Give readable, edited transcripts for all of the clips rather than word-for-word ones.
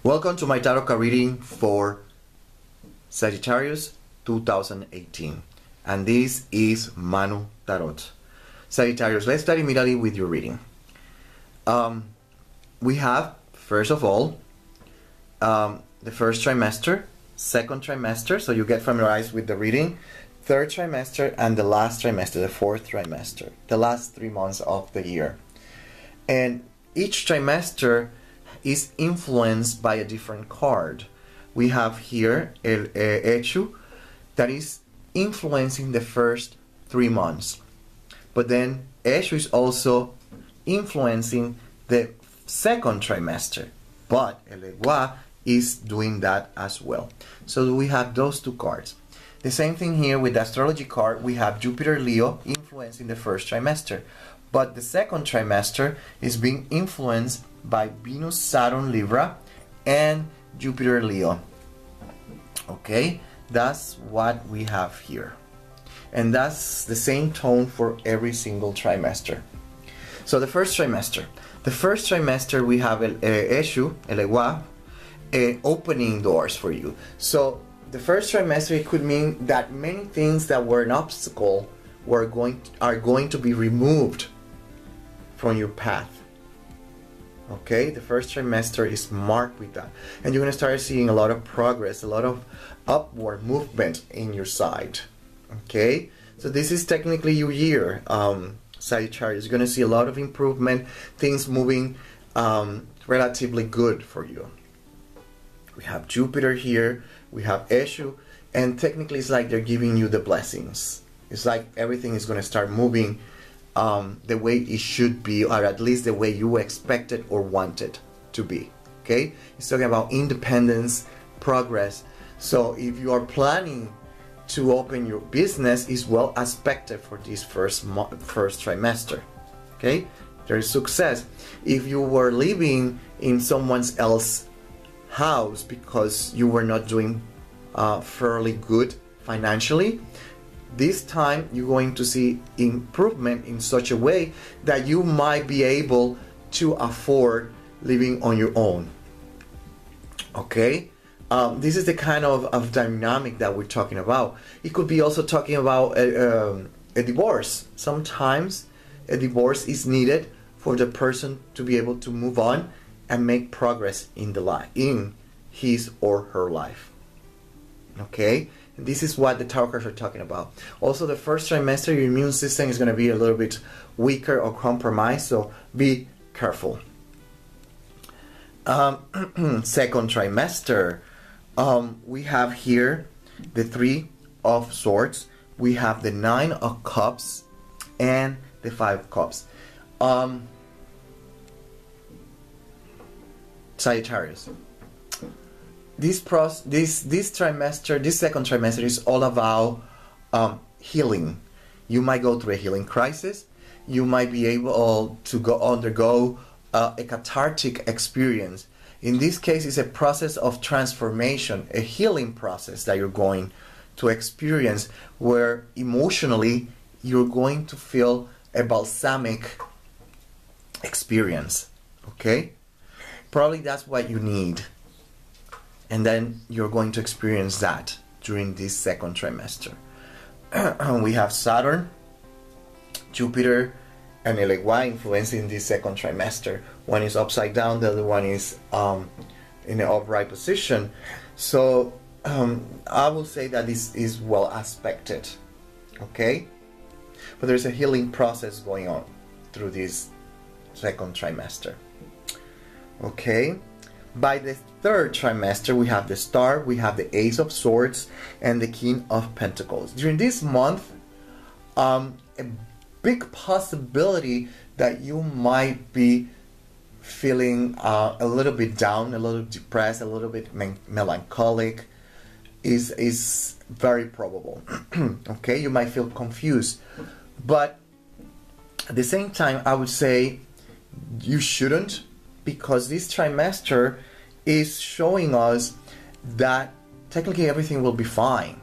Welcome to my tarot card reading for Sagittarius 2018, and this is Manu Tarot. Sagittarius, let's start immediately with your reading. We have, first of all, the first trimester, second trimester, so you get familiarized with the reading, third trimester, and the last trimester, the fourth trimester, the last 3 months of the year. And each trimester is influenced by a different card. We have here El Hecho that is influencing the first 3 months. But then Hecho is also influencing the second trimester. But El Egua is doing that as well. So we have those two cards. The same thing here with the astrology card. We have Jupiter Leo influencing the first trimester. But the second trimester is being influenced by Venus, Saturn, Libra, and Jupiter, Leo. Okay, that's what we have here. And that's the same tone for every single trimester. So the first trimester. The first trimester we have El Hecho, El Egua, opening doors for you. So the first trimester, it could mean that many things that were an obstacle are going to be removed from your path. Okay, the first trimester is marked with that, and you're going to start seeing a lot of progress, a lot of upward movement in your side. Okay, so this is technically your year, Sagittarius. You're going to see a lot of improvement, things moving relatively good for you. We have Jupiter here, we have Hecho, and technically it's like they're giving you the blessings. It's like everything is going to start moving the way it should be, or at least the way you expected or wanted to be. Okay, it's talking about independence, progress. So if you are planning to open your business, is well aspected for this first trimester. Okay, there is success. If you were living in someone else's house because you were not doing fairly good financially, this time you're going to see improvement in such a way that you might be able to afford living on your own. Okay, this is the kind of dynamic that we're talking about. It could be also talking about a divorce. Sometimes a divorce is needed for the person to be able to move on and make progress in the life, in his or her life. Okay, and this is what the tarot cards are talking about. Also, the first trimester, your immune system is going to be a little bit weaker or compromised, so be careful. Second trimester, we have here the Three of Swords, we have the Nine of Cups, and the Five of Cups. Sagittarius, this trimester, this second trimester is all about healing. You might go through a healing crisis. You might be able to undergo a cathartic experience. In this case, it's a process of transformation, a healing process that you're going to experience, where emotionally you're going to feel a balsamic experience. Okay, probably that's what you need. And then you're going to experience that during this second trimester. We have Saturn, Jupiter, and El Egua influencing this second trimester. One is upside down, the other one is in an upright position. So I will say that this is well aspected. Okay? But there's a healing process going on through this second trimester. Okay? By the third trimester, we have the Star, we have the Ace of Swords, and the King of Pentacles. During this month, a big possibility that you might be feeling a little bit down, a little depressed, a little bit melancholic is very probable. Okay, you might feel confused, but at the same time, I would say you shouldn't, because this trimester is showing us that technically everything will be fine.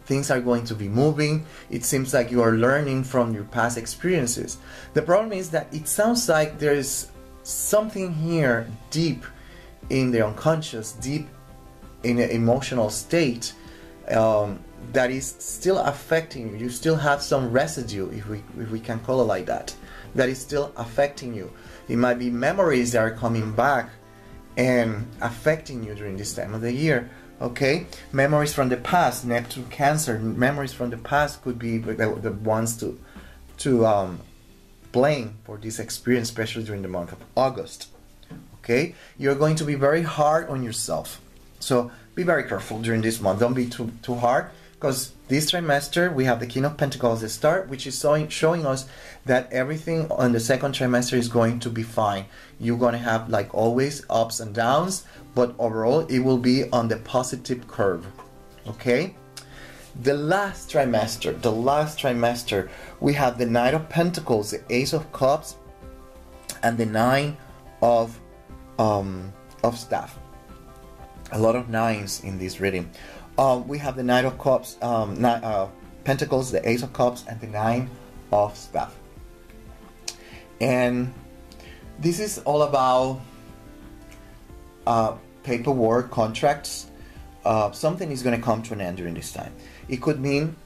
Things are going to be moving. It seems like you are learning from your past experiences. The problem is that it sounds like there is something here deep in the unconscious, deep in an emotional state that is still affecting you. You still have some residue, if we can call it like that, that is still affecting you. It might be memories that are coming back and affecting you during this time of the year. Okay, memories from the past, Neptune Cancer, memories from the past could be the ones to blame for this experience, especially during the month of August. Okay, you're going to be very hard on yourself, so be very careful during this month. Don't be too hard, because this trimester we have the King of Pentacles, the start, which is showing us that everything on the second trimester is going to be fine. You're going to have, like always, ups and downs, but overall it will be on the positive curve. Okay, the last trimester we have the Knight of Pentacles, the Ace of Cups, and the Nine of Staff. A lot of nines in this reading. We have the Knight of Cups, Pentacles, the Ace of Cups, and the Nine of Staff. And this is all about paperwork, contracts. Something is going to come to an end during this time. It could mean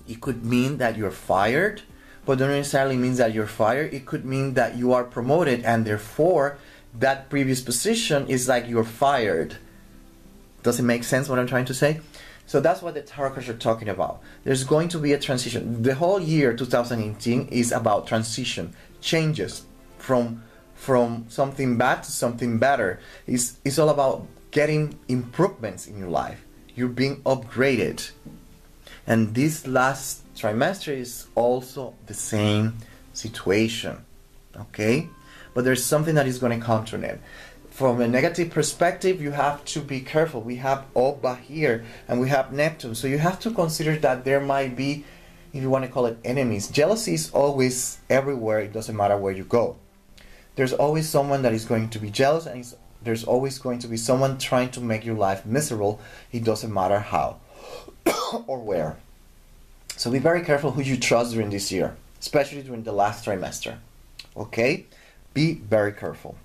that you're fired, but don't necessarily means that you're fired. It could mean that you are promoted, and therefore that previous position is like you're fired. Does it make sense what I'm trying to say? So that's what the tarot cards are talking about. There's going to be a transition. The whole year 2018 is about transition, changes from something bad to something better. It's all about getting improvements in your life. You're being upgraded. And this last trimester is also the same situation. Okay? But there's something that is going to come to an end. From a negative perspective, you have to be careful. We have Oba here, and we have Neptune. So you have to consider that there might be, if you want to call it, enemies. Jealousy is always everywhere. It doesn't matter where you go. There's always someone that is going to be jealous, and there's always going to be someone trying to make your life miserable. It doesn't matter how or where. So be very careful who you trust during this year, especially during the last trimester. Okay? Be very careful.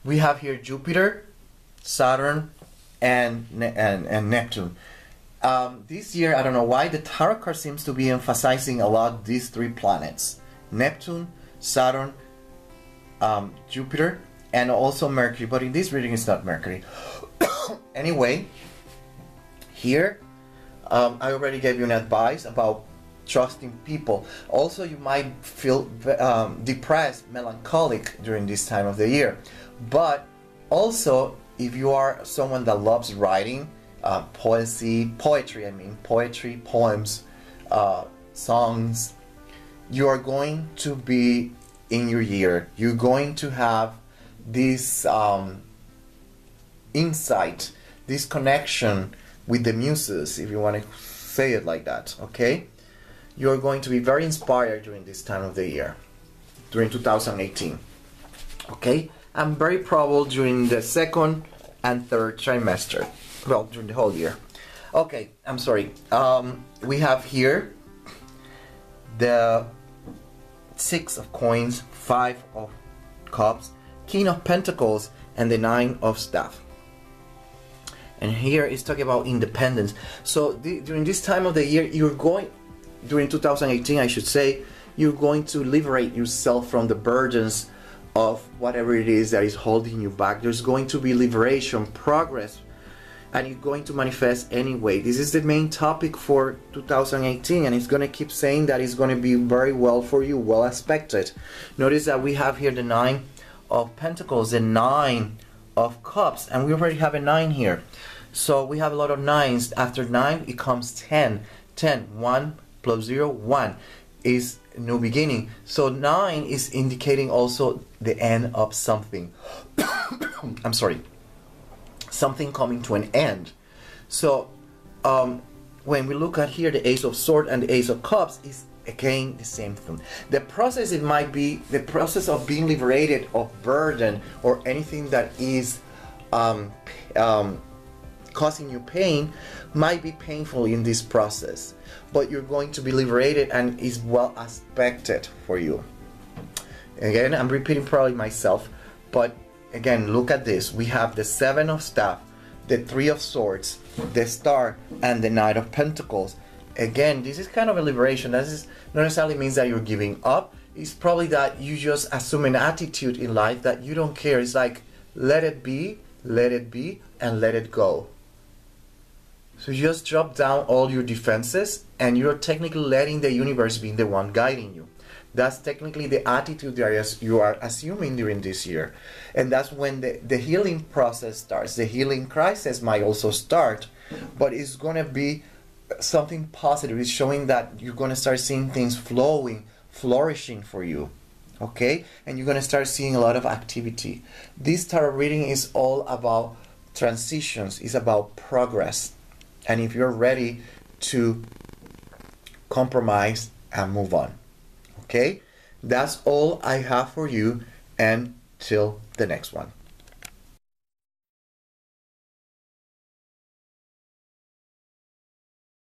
We have here Jupiter, Saturn, and Neptune. This year, I don't know why, the tarot card seems to be emphasizing a lot these three planets. Neptune, Saturn, Jupiter, and also Mercury. But in this reading, it's not Mercury. Anyway, here, I already gave you an advice about trusting people. Also, you might feel depressed, melancholic during this time of the year. But also, if you are someone that loves writing, poetry, poems, songs, you are going to be in your year. You're going to have this insight, this connection with the muses, if you want to say it like that, okay? You're going to be very inspired during this time of the year, during 2018, okay? And very probable during the second and third trimester, well, during the whole year. Okay, I'm sorry. We have here the Six of Coins, Five of Cups, King of Pentacles, and the Nine of Staff. And here it's talking about independence. So during this time of the year, during 2018, I should say, you're going to liberate yourself from the burdens of whatever it is that is holding you back. There's going to be liberation, progress, and it's going to manifest anyway. This is the main topic for 2018, and it's going to keep saying that it's going to be very well for you, well expected. Notice that we have here the Nine of Pentacles, the Nine of Cups, and we already have a 9 here. So we have a lot of nines. After 9, it comes 10. 10, 1 plus 0, 1 is a new beginning. So 9 is indicating also the end of something. I'm sorry. Something coming to an end. So when we look at here the Ace of Swords and the Ace of Cups is again the same thing. The process, it might be the process of being liberated of burden or anything that is causing you pain, might be painful in this process, but you're going to be liberated and is well expected for you. Again, I'm repeating probably myself, but again, look at this. We have the Seven of Staff, the Three of Swords, the Star, and the Knight of Pentacles. Again, this is kind of a liberation. This not necessarily means that you're giving up. It's probably that you just assume an attitude in life that you don't care. It's like, let it be, and let it go. So you just drop down all your defenses, and you're technically letting the universe be the one guiding you. That's technically the attitude that you are assuming during this year. And that's when the healing process starts. The healing crisis might also start, but it's going to be something positive. It's showing that you're going to start seeing things flowing, flourishing for you. Okay? And you're going to start seeing a lot of activity. This tarot reading is all about transitions. It's about progress. And if you're ready to compromise and move on. Okay? That's all I have for you, and till the next one.